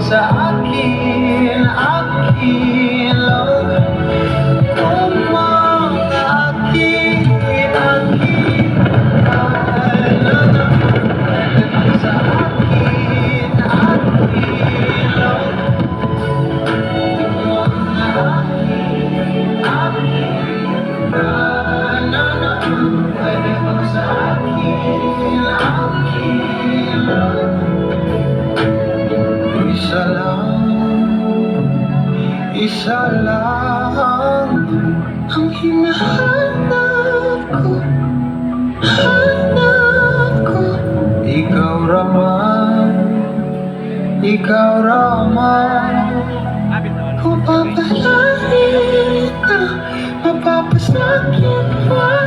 sa akin, akin lang. Kung mga akin, akin lang sa akin, akin lang. Isa lang ang hinahanap ko, hanap ko. Ikaw raman, ikaw raman. Kung papalarin ka, mapapasakit pa.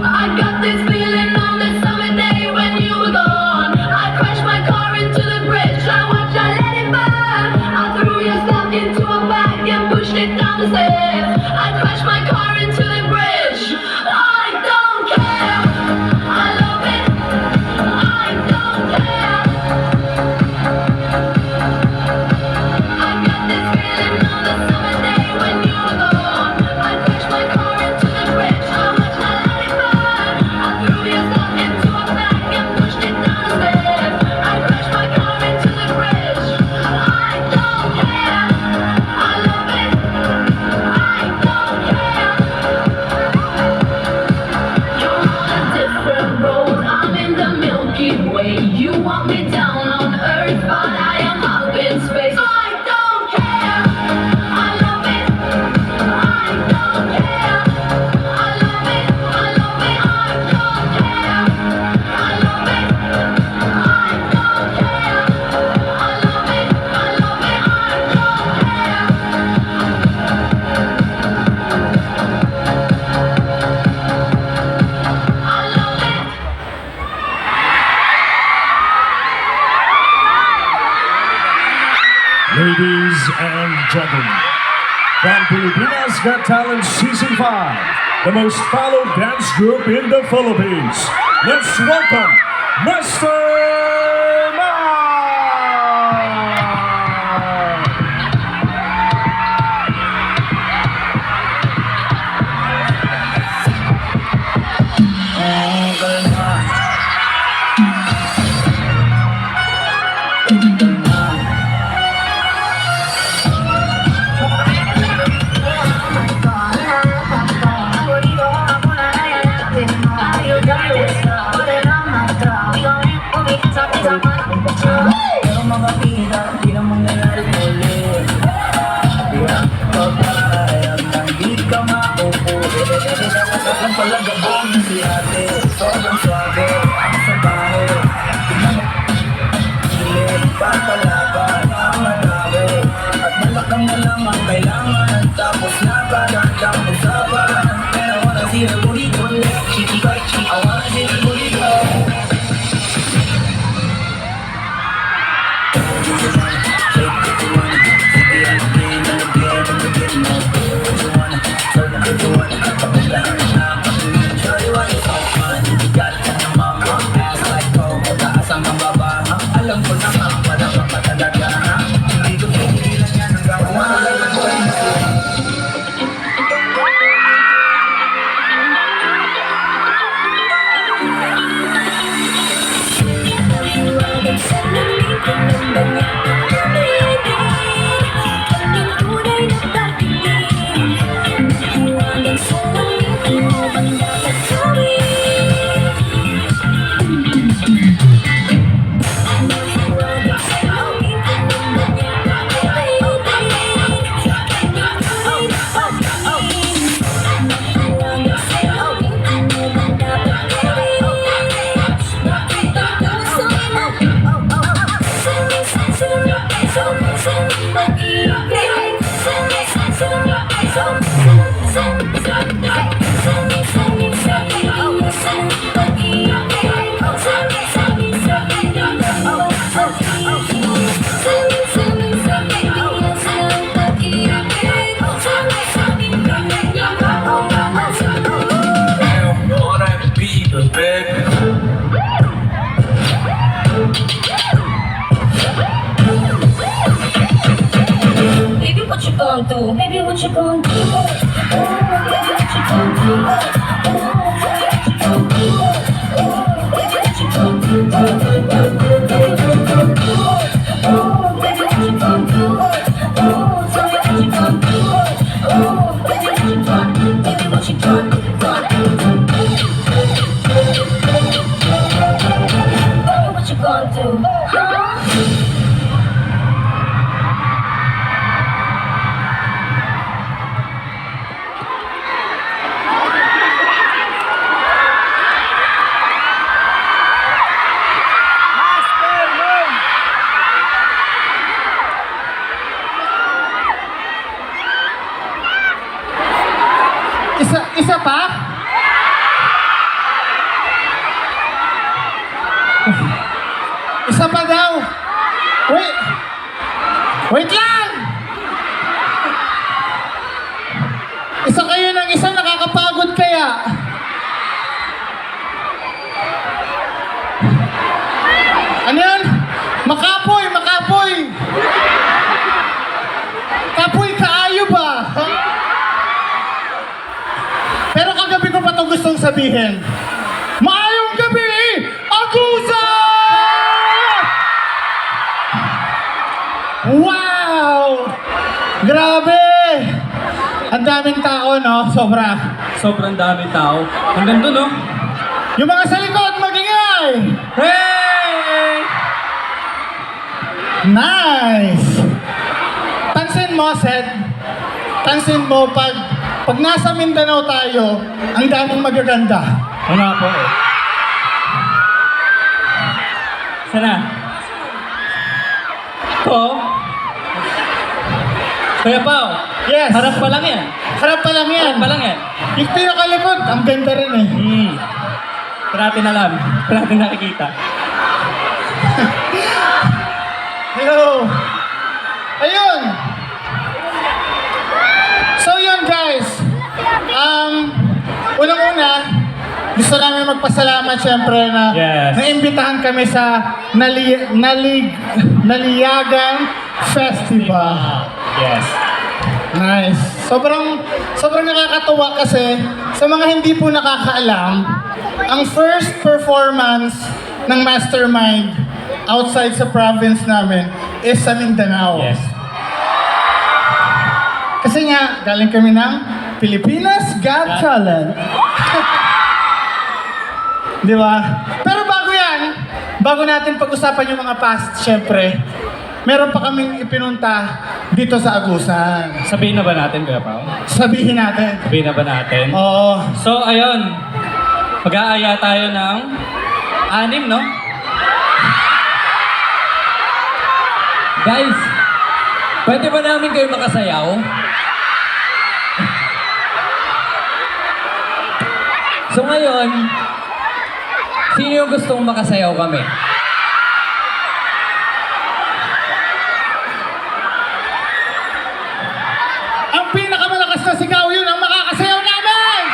I got this feeling on the summer day when you were gone. I crashed my car into the bridge. I watched, I let it burn. I threw your stuff into a bag and pushed it down the stairs. I crashed my car into the bridge. I don't care. I love it. I don't care. I got this feeling on the summer day when you were gone. I crashed my car into the bridge. I watched, I let it burn. I threw your stuff into a bag and pushed it down the stairs. I crashed my car into the bridge. I don't care. I love it. I don't care. You're on a different road. I'm in the Milky Way. You want me down on Earth, but I am up in space. I don't care. I love it. I don't care. I love it. I love it. I don't care. I love it. I don't care. I love it. I love it. I love it. Ladies and gentlemen, from Pilipinas Got Talent Season 5, the most followed dance group in the Philippines. Let's welcome Mr. Man! Pero mga pita, di na mangyayari ulit. Pagkakayag nang di ka maupo. Ang palagabong na si ate, sobrang swabe, ang sabahe. Pilit, papalaban, ang natawe. At malakang na lang ang kailangan. Tapos nakarandang usapan. And I wanna see the booty go left, cheeky by cheek. I wanna see the booty go. Alam ko naman, wala kang matalaga na. Hindi ko pigilan yan hanggang wala. Wait lang! Isa kayo ng isa, nakakapagod kaya. Ano yun? Makapoy, makapoy! Kapoy, kaayo ba? Pero kagabi ko pa ito gustong sabihin. Maayong gabi, Agusa! Wow! Grabe! Ang daming tao, no? Sobra. Sobrang dami tao. Hanggang doon, no? Yung mga sa likod, magingay! Hey! Nice! Pansin mo, Seth. Pansin mo, pag nasa Mindanao tayo, ang daming magaganda. Ano po eh? Sana? Ito? Kuya Pao, Yes. harap pa lang yan. Harap pa lang yan. Harap pa lang yan. Yung pinakalikod, ang ganda rin eh. Pero natin alam. Pero natin nakikita. Hello! Ayun! So yun guys, unang-una, gusto namin magpasalamat syempre na Yes. naimbitahan kami sa Naliyagan Festival. Yes. Nice. Sobrang nakakatuwa kasi sa mga hindi po nakakaalam, ang first performance ng Mastermind outside sa province namin is sa Mindanao. Yes. Kasi nga, galing kami ng Pilipinas Got Talent. Di ba? Pero bago natin pag-usapan yung mga past, syempre, meron pa kaming ipinunta dito sa Agusan. Sabihin na ba natin, Kuya Pao? Sabihin natin. Sabihin na ba natin? Oo. So, ayun. Mag-aaya tayo ng 6, no? Guys, pwede ba namin kayo makasayaw? So ngayon, sino yung gustong makasayaw kami? Ang pinakamalakas na sigaw yun ang makakasayaw namin!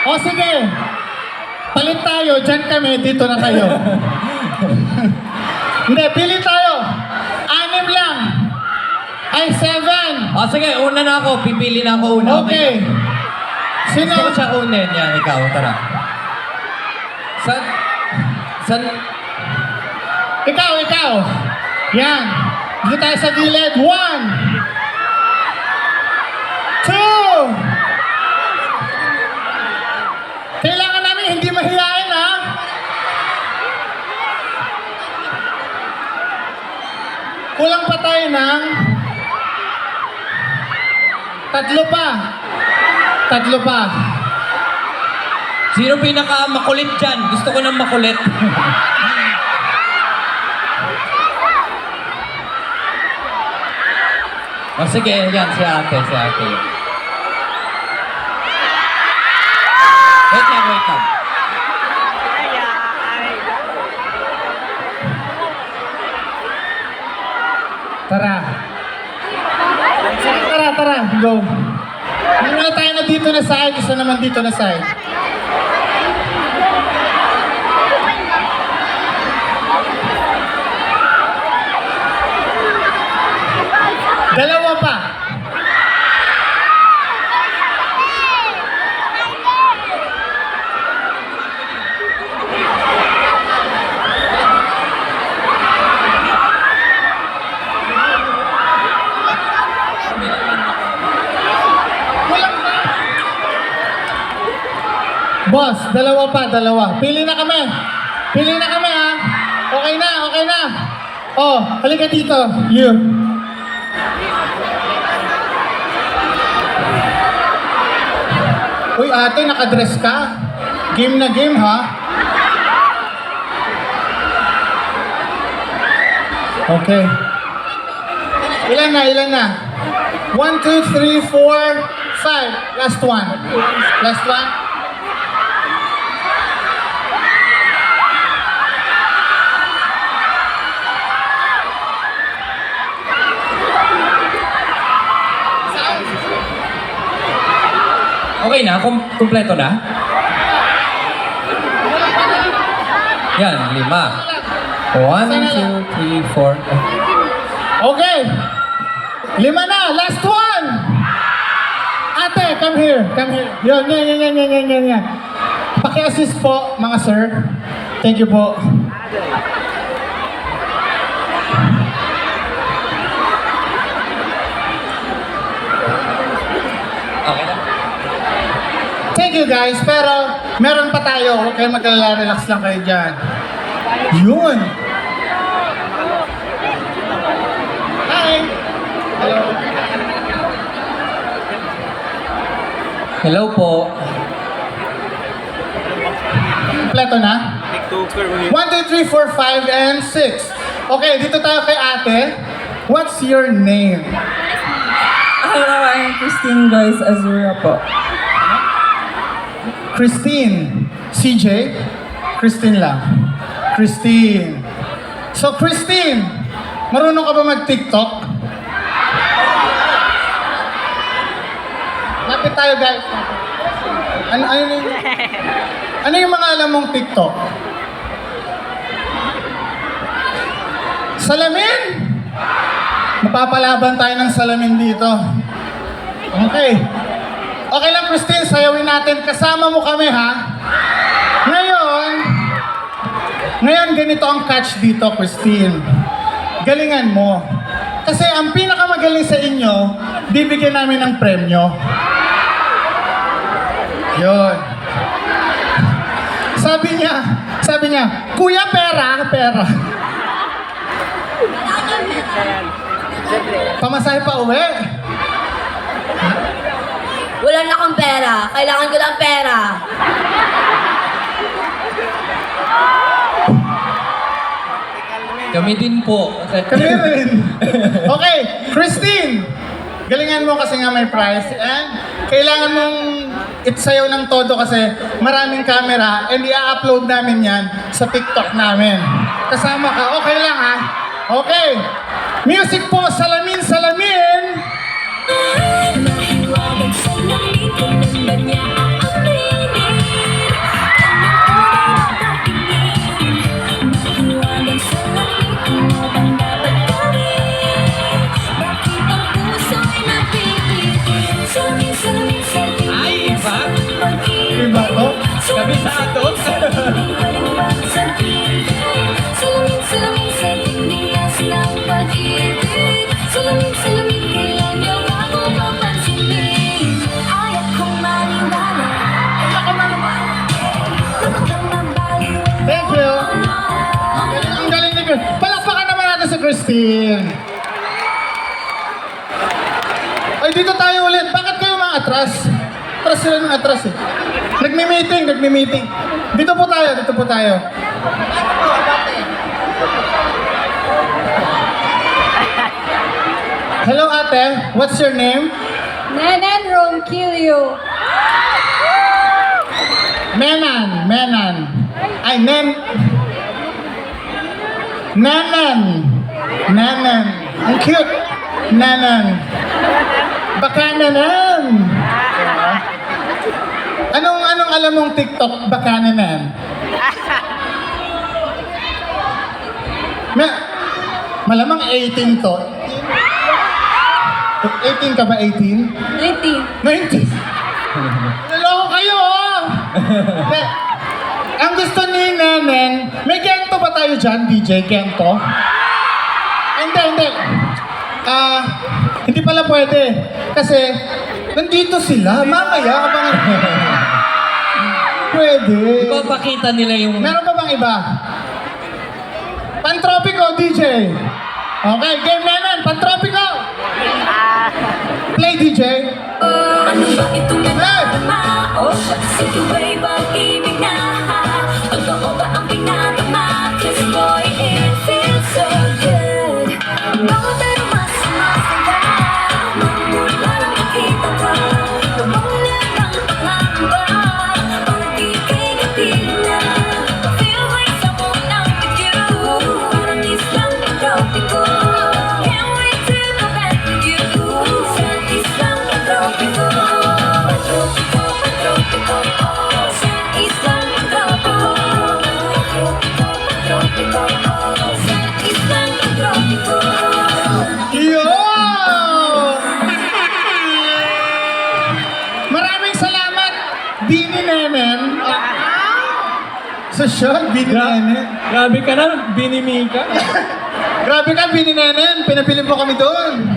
O sige, palit tayo, dyan kami, dito na kayo. Hindi, pili tayo. 6 lang. Ay, 7. O sige, una na ako. Pipili na ako una. Okay. Sino? Gusto ko siya unin. Yan, ikaw. Tara. San? Ikaw. Yan. Dito tayo sa gilid. 1. 2. Kailangan namin hindi mahihain, ha? Kulang pa tayo ng 3 pa. 3 pa. Sino pinaka makulit dyan? Gusto ko ng makulit. O sige, yan. Si ate. Wait lang. Tara, go. Hindi na tayo na dito na side, isa naman dito na side. Dalawa pa. Boss, dalawa pa. Pili na kami, ha? Okay na. Oh, halika dito. You. Uy, ate, nakadress ka? Game na game, ha? Okay. Ilan na? 1, 2, 3, 4, 5. Last one. Okay na? Kumpleto na? Yan, 5. 1, 2, 3, 4. Okay. 5 na. Last one. Ate, come here. Come here. Yan. Paki-assist po, mga sir. Thank you po. Okay na? Thank you guys, pero meron pa tayo. Huwag kayo mag-alala, relax lang kayo dyan. Yun. Hi. Hello. Hello po. Kompleto na? 1, 2, 3, 4, 5, and 6. Okay, dito tayo kay ate. What's your name? Hello, I'm Christine Joyce Azura po. Christine. CJ? Christine lang. Christine. So, Christine, marunong ka ba mag-TikTok? Lapit tayo, guys. Ano yung mga alam mong TikTok? Salamin! Mapapalaban tayo ng salamin dito. Okay. Okay lang, Christine, sayawin natin. Kasama mo kami, ha? Ngayon, ganito ang catch dito, Christine. Galingan mo. Kasi ang pinakamagaling sa inyo, bibigyan namin ng premyo. Yun. Sabi niya, Kuya, pera. Pamasahe pa uwi. Wala na akong pera. Kailangan ko lang pera. Kami din po. Kami rin. Okay, Christine. Galingan mo kasi nga may prize. And kailangan mong itsayaw ng todo kasi maraming camera and i-upload namin yan sa TikTok namin. Kasama ka. Okay lang, ha? Okay. Music po. Salamin, salamin. Nahiwagan sa langit, kailan ba niya aaminin? Nahiwagan sa langit, ano bang dapat gawin? Bakit ang puso'y napipitin? Salamin, salamin sa Ay, iba? Iba to? Kabisado? Salamin, salamin sa tingnias ng pag-ibig. Salamin, salamin, kailan niyo ako papansinin? Ayaw kong maniwala. Lubog ang mabaliw. Thank you. Ang galing ni Christine. Palakpakan naman natin si Christine. Ay, dito tayo ulit. Bakit kayo mga atras? Atras sila ng atras eh. Nagmi-meeting. Dito po tayo. Hello ate, what's your name? Nenen Ronquillo. Menan. Ay, Nanan. Ang cute. Nanan. Baka nanan. Anong alam mong TikTok? Baka nanan. Malamang 18 to. 18 ka ba? 18? 19. 90. Naloko kayo, oh! Ang gusto ni Nenen, may kento ba tayo dyan, DJ? Kento? Hindi. Hindi pala pwede. Kasi, nandito sila. Mamaya, abangan. Pwede. Ipapakita nila yung... Meron pa bang iba? Pantropiko, DJ. Okay, game Nenen, Pantropiko. Play, DJ. Ano ba itong nadarama? O siya, sige way pag-ibig na. Totoo ba ang pinatama? 'Cause boy, it feels so good. Bawat pero mas masaya. Mula lang nakita ka. Tumula ng pangamba. Pag-ibig na. Feel like someone I'm with you. Parang islang pag-ibig ko. Can't wait to go back with you. Sa islang pag-ibig ko. Pag-ibig ko. Pansyon, Bininenen. Grabe ka na, binimi ka. Grabe ka, Bininenen. Pinapili mo kami doon.